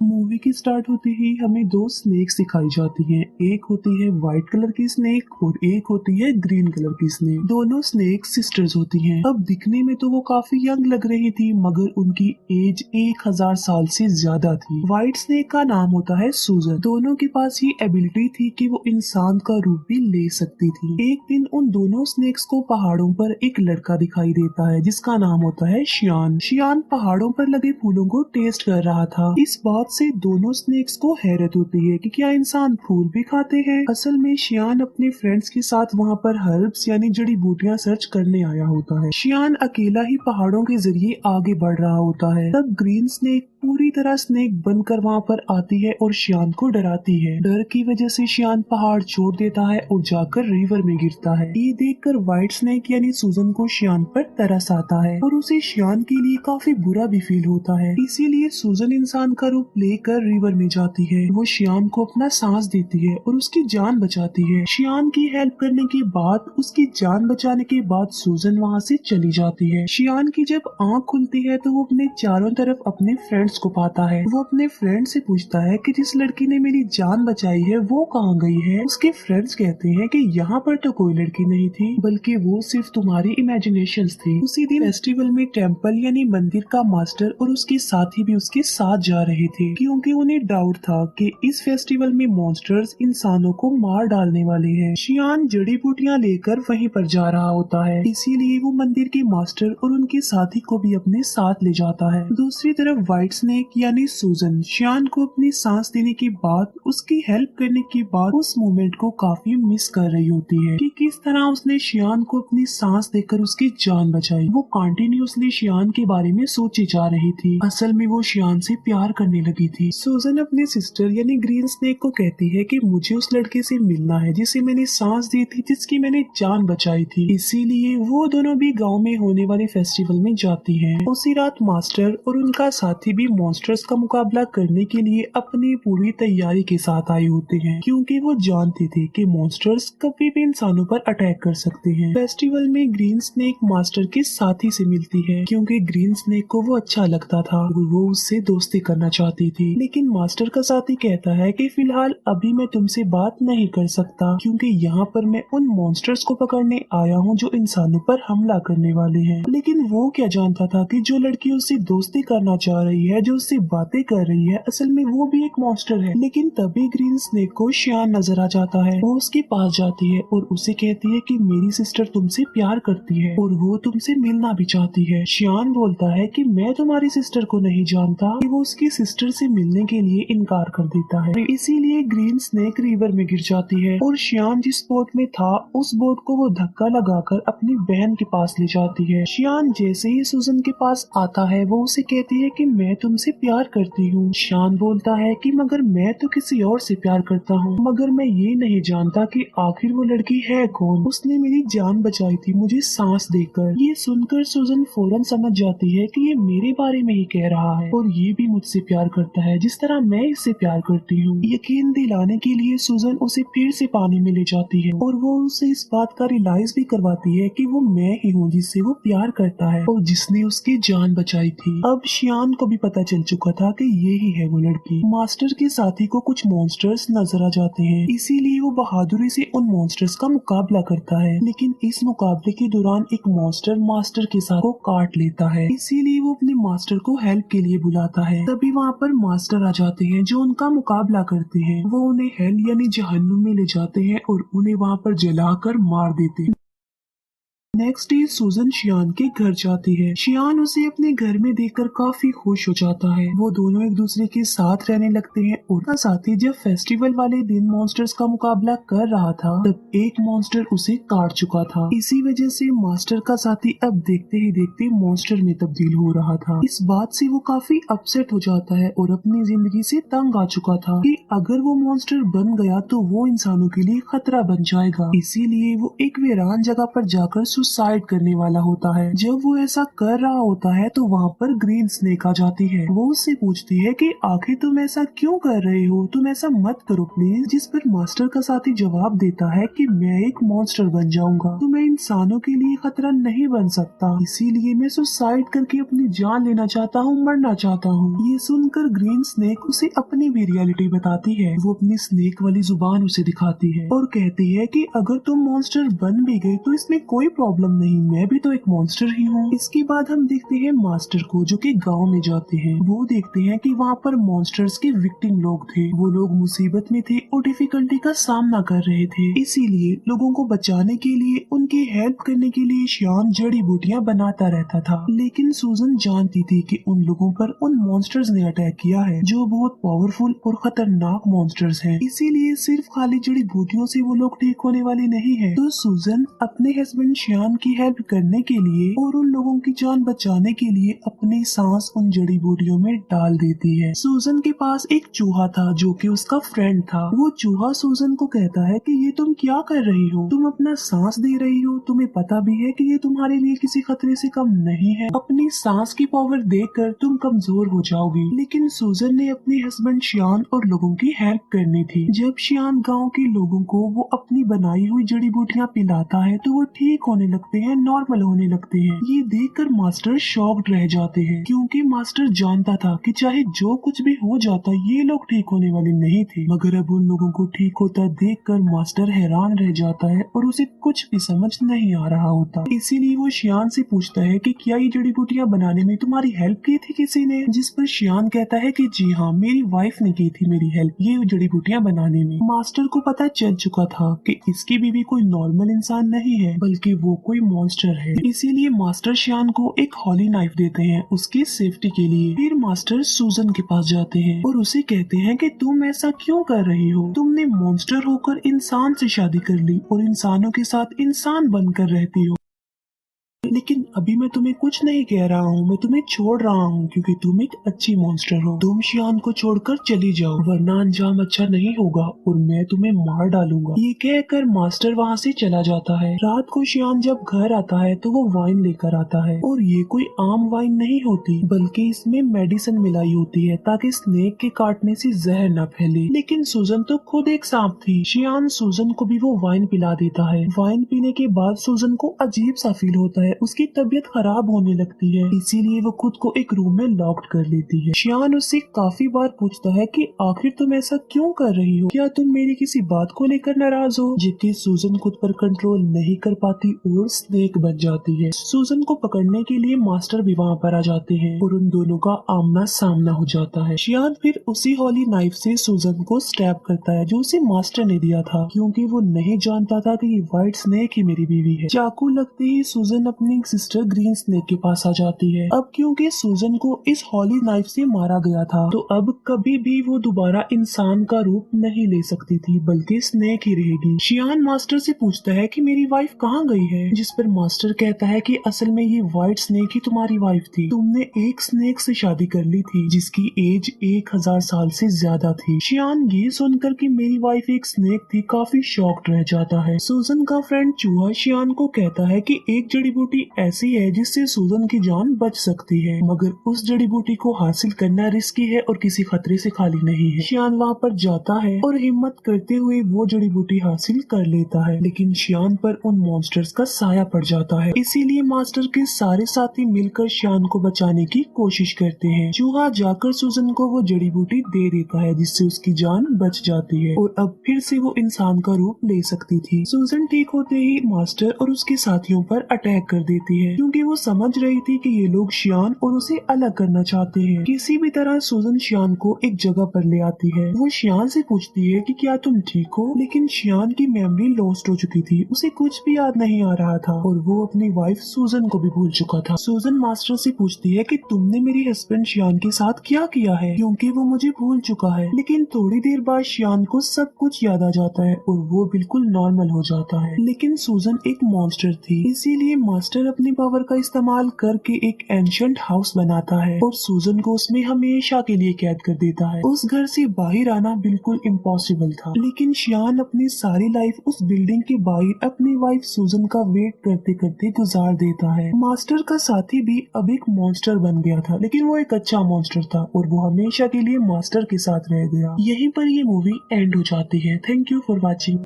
Movie की start होते ही हमें दो स्नेक्स दिखाई जाती हैं। एक होती है व्हाइट कलर की स्नेक और एक होती है ग्रीन कलर की स्नेक। दोनों स्नेक सिस्टर्स होती हैं। अब दिखने में तो वो काफी यंग लग रही थी, मगर उनकी एज 1000 साल से ज्यादा थी। व्हाइट स्नेक का नाम होता है सूजन। दोनों के पास ये एबिलिटी थी कि वो इंसान का रूप भी ले सकती थी। एक दिन उन दोनों स्नेक्स को पहाड़ों पर एक लड़का दिखाई देता है जिसका नाम होता है शियान। शियान पहाड़ों पर लगे फूलों को टेस्ट कर रहा था। इस बात से दोनों स्नेक्स को हैरत होती है कि क्या इंसान फूल भी खाते हैं। असल में शियान अपने फ्रेंड्स के साथ वहाँ पर हर्ब्स यानी जड़ी बूटियाँ सर्च करने आया होता है। शियान अकेला ही पहाड़ों के जरिए आगे बढ़ रहा होता है। तब ग्रीन स्नेक पूरी तरह स्नेक बनकर वहाँ पर आती है और शियान को डराती है। डर की वजह से शियान पहाड़ छोड़ देता है और जाकर रिवर में गिरता है। ये देखकर व्हाइट स्नेक यानी सूजन को शियान पर तरस आता है और उसे शियान के लिए काफी बुरा भी फील होता है। इसीलिए सूजन इंसान का रूप लेकर रिवर में जाती है। वो शियान को अपना सांस देती है और उसकी जान बचाती है। शियान की हेल्प करने के बाद, उसकी जान बचाने के बाद सूजन वहाँ से चली जाती है। शियान की जब आँख खुलती है तो वो अपने चारों तरफ अपने फ्रेंड्स को पाता है। वो अपने फ्रेंड से पूछता है कि जिस लड़की ने मेरी जान बचाई है वो कहाँ गई है। उसके फ्रेंड्स कहते हैं कि यहाँ पर तो कोई लड़की नहीं थी, बल्कि वो सिर्फ तुम्हारी इमेजिनेशंस थी। उसी दिन फेस्टिवल में टेम्पल यानी मंदिर का मास्टर और उसके साथी भी उसके साथ जा रहे थे, क्योंकि उन्हें डाउट था कि इस फेस्टिवल में मॉन्स्टर्स इंसानों को मार डालने वाले हैं। शियान जड़ी बूटियाँ लेकर वहीं पर जा रहा होता है, इसीलिए वो मंदिर के मास्टर और उनके साथी को भी अपने साथ ले जाता है। दूसरी तरफ व्हाइट स्नेक यानी सूजन शियान को अपनी सांस देने के बाद, उसकी हेल्प करने के बाद उस मोमेंट को काफी मिस कर रही होती है कि किस तरह उसने शियान को अपनी सांस देकर उसकी जान बचाई। वो कंटिन्यूअसली शियान के बारे में सोची जा रही थी। असल में वो शियान से प्यार करने लगी थी। सूजन अपने सिस्टर यानी ग्रीन स्नेक को कहती है कि मुझे उस लड़के से मिलना है जिसे मैंने सांस दी थी, जिसकी मैंने जान बचाई थी। इसीलिए वो दोनों भी गांव में होने वाले फेस्टिवल में जाती हैं। उसी रात मास्टर और उनका साथी भी मॉन्स्टर्स का मुकाबला करने के लिए अपनी पूरी तैयारी के साथ आए होते हैं, क्योंकि वो जानते थे कि मॉन्स्टर्स कभी भी इंसानों पर अटैक कर सकते हैं। फेस्टिवल में ग्रीन स्नेक मास्टर के साथी से मिलती है, क्योंकि ग्रीन स्नेक को वो अच्छा लगता था और वो उससे दोस्ती करना चाहती थी। लेकिन मास्टर का साथी कहता है कि फिलहाल अभी मैं तुमसे बात नहीं कर सकता, क्योंकि यहाँ पर मैं उन मॉन्स्टर्स को पकड़ने आया हूँ जो इंसानों पर हमला करने वाले हैं। लेकिन वो क्या जानता था कि जो लड़की उससे दोस्ती करना चाह रही है, जो उससे बातें कर रही है, असल में वो भी एक मॉन्स्टर है। लेकिन तभी ग्रीन स्नेक को शियान नजर आ जाता है। वो उसके पास जाती है और उसे कहती है कि मेरी सिस्टर तुमसे प्यार करती है और वो तुमसे मिलना भी चाहती है। शियान बोलता है कि मैं तुम्हारी सिस्टर को नहीं जानता, कि वो उसकी सिस्टर से मिलने के लिए इनकार कर देता है। इसीलिए ग्रीन स्नेक रिवर में गिर जाती है और शियान जिस बोट में था उस बोट को वो धक्का लगाकर अपनी बहन के पास ले जाती है। शियान जैसे ही सूजन के पास आता है वो उसे कहती है कि मैं तुमसे प्यार करती हूँ। शियान बोलता है कि मगर मैं तो किसी और से प्यार करता हूँ, मगर मैं ये नहीं जानता कि आखिर वो लड़की है कौन। उसने मेरी जान बचाई थी मुझे सांस देकर। ये सुनकर सूजन फौरन समझ जाती है कि ये मेरे बारे में ही कह रहा है और ये भी मुझसे प्यार करता है जिस तरह मैं इससे प्यार करती हूँ। यकीन दिलाने के लिए सूजन उसे फिर से पानी में ले जाती है और वो उसे इस बात का रियलाइज भी करवाती है कि वो मैं ही हूँ जिससे वो प्यार करता है और जिसने उसकी जान बचाई थी। अब शियान को भी पता चल चुका था कि ये ही है वो लड़की। मास्टर के साथी को कुछ मॉन्स्टर्स नजर आ जाते हैं, इसीलिए वो बहादुरी से उन मॉन्स्टर्स का मुकाबला करता है। लेकिन इस मुकाबले के दौरान एक मॉन्स्टर मास्टर के साथ को काट लेता है, इसीलिए वो अपने मास्टर को हेल्प के लिए बुलाता है। तभी वहाँ पर मास्टर आ जाते हैं जो उनका मुकाबला करते हैं। वो उन्हें हेल यानी जहन्नुम में ले जाते हैं और उन्हें वहाँ पर जलाकर मार देते हैं। नेक्स्ट डे सूजन शियान के घर जाती है। शियान उसे अपने घर में देखकर काफी खुश हो जाता है। वो दोनों एक दूसरे के साथ रहने लगते हैं और साथ ही जब फेस्टिवल वाले दिन मॉन्स्टर्स का मुकाबला कर रहा था तब एक मॉन्स्टर उसे काट चुका था। इसी वजह से मास्टर का साथी अब देखते ही देखते मॉन्स्टर में तब्दील हो रहा था। इस बात से वो काफी अपसेट हो जाता है और अपनी जिंदगी से तंग आ चुका था कि अगर वो मॉन्स्टर बन गया तो वो इंसानों के लिए खतरा बन जाएगा। इसीलिए वो एक वीरान जगह पर जाकर सुसाइड करने वाला होता है। जब वो ऐसा कर रहा होता है तो वहाँ पर ग्रीन स्नेक आ जाती है। वो उससे पूछती है कि आखिर तुम ऐसा क्यों कर रहे हो, तुम ऐसा मत करो प्लीज। जिस पर मास्टर का साथी जवाब देता है कि मैं एक मॉन्स्टर बन जाऊंगा तो मैं इंसानों के लिए खतरा नहीं बन सकता, इसीलिए मैं सुसाइड करके अपनी जान लेना चाहता हूँ, मरना चाहता हूँ। ये सुनकर ग्रीन स्नेक उसे अपनी भी रियलिटी बताती है। वो अपनी स्नेक वाली जुबान उसे दिखाती है और कहती है कि अगर तुम मॉन्स्टर बन भी गए तो इसमें कोई प्रॉब्लम नहीं, मैं भी तो एक मॉन्स्टर ही हूँ। इसके बाद हम देखते हैं मास्टर को जो कि गांव में जाते हैं। वो देखते हैं कि वहाँ पर मॉन्स्टर्स के विक्टिम लोग थे। वो लोग मुसीबत में थे और डिफिकल्टी का सामना कर रहे थे, इसीलिए लोगों को बचाने के लिए, उनकी हेल्प करने के लिए श्याम जड़ी बूटियाँ बनाता रहता था। लेकिन सूजन जानती थी कि उन लोगों पर उन मॉन्स्टर्स ने अटैक किया है जो बहुत पावरफुल और खतरनाक मॉन्स्टर्स हैं, इसीलिए सिर्फ खाली जड़ी बूटियों से वो लोग ठीक होने वाले नहीं है। तो सूजन अपने हस्बैंड श्याम की हेल्प करने के लिए और उन लोगों की जान बचाने के लिए अपनी सांस उन जड़ी बूटियों में डाल देती है। सूजन के पास एक चूहा था जो कि उसका फ्रेंड था। वो चूहा सूजन को कहता है कि ये तुम क्या कर रही हो, तुम अपना सांस दे रही हो, तुम्हें पता भी है कि ये तुम्हारे लिए किसी खतरे से कम नहीं है, अपनी सांस की पावर देखकर तुम कमजोर हो जाओगी। लेकिन सूजन ने अपने हस्बैंड श्यान और लोगों की हेल्प करनी थी। जब श्यान गांव के लोगों को वो अपनी बनाई हुई जड़ी बूटियाँ पिलाता है तो वो ठीक होने लगते हैं, नॉर्मल होने लगते हैं। ये देखकर मास्टर शॉक्ड रह जाते हैं क्योंकि मास्टर जानता था कि चाहे जो कुछ भी हो जाता ये लोग ठीक होने वाले नहीं थे। मगर अब उन लोगों को ठीक होता देखकर मास्टर हैरान रह जाता है और उसे कुछ भी समझ नहीं आ रहा होता। इसीलिए वो श्यान से पूछता है कि क्या ये जड़ी बूटियाँ बनाने में तुम्हारी हेल्प की थी किसी ने? जिस पर श्यान कहता है कि जी हाँ, मेरी वाइफ ने की थी मेरी हेल्प ये जड़ी बूटियाँ बनाने में। मास्टर को पता चल चुका था कि इसकी बीवी कोई नॉर्मल इंसान नहीं है बल्कि वो कोई मॉन्स्टर है, इसीलिए मास्टर श्यान को एक हॉली नाइफ देते हैं उसकी सेफ्टी के लिए। फिर मास्टर सूजन के पास जाते हैं और उसे कहते हैं कि तुम ऐसा क्यों कर रही हो, तुमने मॉन्स्टर होकर इंसान से शादी कर ली और इंसानों के साथ इंसान बनकर रहती हो, लेकिन अभी मैं तुम्हें कुछ नहीं कह रहा हूँ, मैं तुम्हें छोड़ रहा हूँ क्योंकि तुम एक अच्छी मॉन्स्टर हो। तुम श्यान को छोड़कर चली जाओ वरना अंजाम अच्छा नहीं होगा और मैं तुम्हें मार डालूंगा। ये कहकर मास्टर वहाँ से चला जाता है। रात को श्यान जब घर आता है तो वो वाइन लेकर आता है और ये कोई आम वाइन नहीं होती बल्कि इसमें मेडिसिन मिलाई होती है ताकि स्नेक के काटने से जहर न फैले। लेकिन सूजन तो खुद एक सांप थी। श्यान सूजन को भी वो वाइन पिला देता है। वाइन पीने के बाद सूजन को अजीब सा फील होता है, उसकी तबीयत खराब होने लगती है, इसीलिए वो खुद को एक रूम में लॉक्ड कर लेती है। श्यान उससे काफी बार पूछता है कि आखिर तुम ऐसा क्यों कर रही हो, क्या तुम मेरी किसी बात को लेकर नाराज हो? जबकि सूजन खुद पर कंट्रोल नहीं कर पाती और स्नेक बन जाती है। सूजन को पकड़ने के लिए मास्टर भी वहाँ पर आ जाते हैं और उन दोनों का आमना सामना हो जाता है। श्यान फिर उसी हॉली नाइफ से सूजन को स्टैब करता है जो उसे मास्टर ने दिया था क्योंकि वो नहीं जानता था कि ये व्हाइट स्नेक ही मेरी बीवी है। चाकू लगते ही सूजन अपनी सिस्टर ग्रीन स्नेक के पास आ जाती है। अब क्योंकि सूजन को इस हॉली नाइफ से मारा गया था तो अब कभी भी वो दोबारा इंसान का रूप नहीं ले सकती थी बल्कि स्नेक ही रहेगी। श्यान मास्टर से पूछता है कि मेरी वाइफ कहाँ गई है, जिस पर मास्टर कहता है कि असल में ये व्हाइट स्नेक ही तुम्हारी वाइफ थी, तुमने एक स्नेक से शादी कर ली थी जिसकी एज 1000 साल से ज्यादा थी। श्यान ये सुनकर कि मेरी वाइफ एक स्नेक थी काफी शॉक्ड रह जाता है। सूजन का फ्रेंड चूहा श्यान को कहता है कि एक जड़ी बूटी ऐसी है जिससे सूजन की जान बच सकती है मगर उस जड़ी बूटी को हासिल करना रिस्की है और किसी खतरे से खाली नहीं है। श्यान वहाँ पर जाता है और हिम्मत करते हुए वो जड़ी बूटी हासिल कर लेता है लेकिन श्यान पर उन मॉन्स्टर्स का साया पड़ जाता है, इसीलिए मास्टर के सारे साथी मिलकर श्यान को बचाने की कोशिश करते हैं। चूहा जाकर सूजन को वो जड़ी बूटी दे देता है जिससे उसकी जान बच जाती है और अब फिर से वो इंसान का रूप ले सकती थी। सूजन ठीक होते ही मास्टर और उसके साथियों पर अटैक कर देती है क्योंकि वो समझ रही थी कि ये लोग श्यान और उसे अलग करना चाहते हैं। किसी भी तरह सूजन श्यान को एक जगह पर ले आती है। वो श्यान से पूछती है कि क्या तुम ठीक हो, लेकिन श्यान की मेमोरी लॉस्ट हो चुकी थी, उसे कुछ भी याद नहीं आ रहा था और वो अपनी वाइफ सूजन को भी भूल चुका था। सूजन मास्टर से पूछती है कि तुमने मेरे हस्बैंड श्यान के साथ क्या किया है क्योंकि वो मुझे भूल चुका है। लेकिन थोड़ी देर बाद श्यान को सब कुछ याद आ जाता है और वो बिल्कुल नॉर्मल हो जाता है। लेकिन सूजन एक मॉन्स्टर थी, इसीलिए मास्टर अपनी पावर का इस्तेमाल करके एक एंशिएंट हाउस बनाता है और सूजन को उसमें हमेशा के लिए कैद कर देता है। उस घर से बाहर आना बिल्कुल इम्पॉसिबल था, लेकिन शियान अपनी सारी लाइफ उस बिल्डिंग के बाहर अपनी वाइफ सूजन का वेट करते करते गुजार देता है। मास्टर का साथी भी अब एक मॉन्स्टर बन गया था, लेकिन वो एक अच्छा मॉन्स्टर था और वो हमेशा के लिए मास्टर के साथ रह गया। यहीं पर ये मूवी एंड हो जाती है। Thank you for watching.